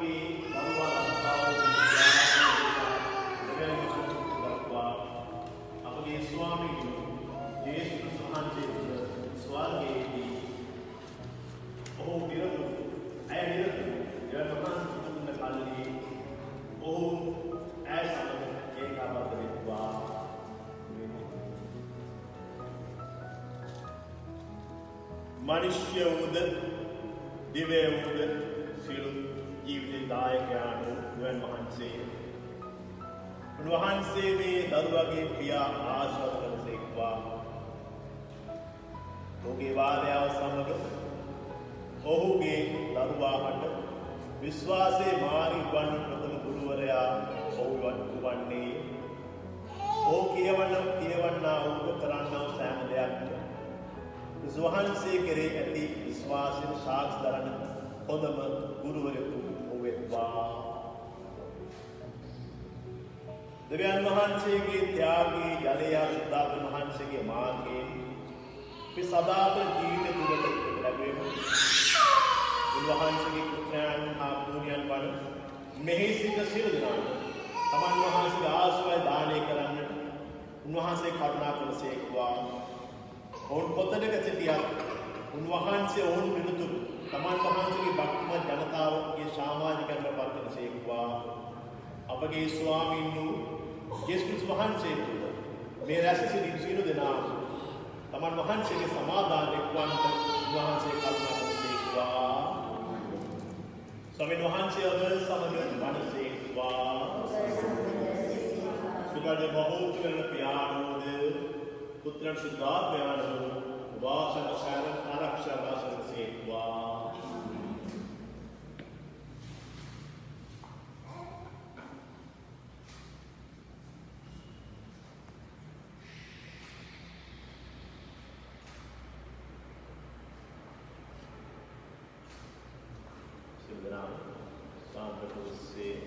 තමන්ගේ දරුවා ලංකාව අපගේ ස්වාමීන් යේසුස් වහන්සේ ස්වර්ගයේදී ඔහු නිරතුරු ඇය නිරතුරු යවමන් කල්ලි ඔහු ඇය සමග ඒකාබද්ධ වෙත්වා. මනුෂ්‍ය වූද දිව්‍ය වූද සියලු ජීවිත දායකයන් නුවන් වහන්සේ උන්වහන්සේ මේ දරුවගේ පියා ආශාව කරසේක්වා. ඔහුගේ වාදයාව සමග ඔහුගේ දරුවාට විශ්වාසයේ මාරි වන ප්‍රථම ගුරුවරයා ඔහු වන්නේ. ඔහු කියවන්නා වූ කරන්නා සෑම දෙයක්ම වහන්සේ කෙරේ ඇති විශ්වාසයෙන් සාක්ෂි දරන හොඳම ගුරුවරයෙකු වෙත්වා. දෙවියන් වහන්සේගේ ත්‍යාගී ජලයා සුද්ධාත්ම වහන්සේගේ මාර්ගයෙන් අපි සදාතන ජීවිත තුළට ලැබෙමු. උන්වහන්සේගේ පුත්‍රයන් හා පුණ්‍යයන් වන මෙහි සිට සියලු දෙනාට තමන් වහන්සේගේ ආශ්‍රය දානය කරන්නට උන්වහන්සේ කරුණා කළසේක්වා. ඔවුන් කොතනක සිටියත් උන්වහන්සේ ඔවුන් විරුතුරු තමන් වහන්සේගේ භක්තිමත් ජනතාවගේ සමාජිකත්වයට පත් කරසේක්වා. අපගේ ස්වාමීන් වූ යේසුස් වහන්සේ තුළ මේ රැස් සිටින සියලු දෙනා තමන් වහන්සේගේ සමාදානයක් වන්ට උන්වහන්සේ කරුණා කරසේක්වා. ස්වාමීන් වහන්සේ ඔබ සමග වනසේක්වා. සුගත බහුතරන පියාණෝද පුත්‍රයන් සුද්ධාත්මයන්ව වාසන සාරං ආරක්ෂා වාසන සේක්වා. Saudara, sampai selesai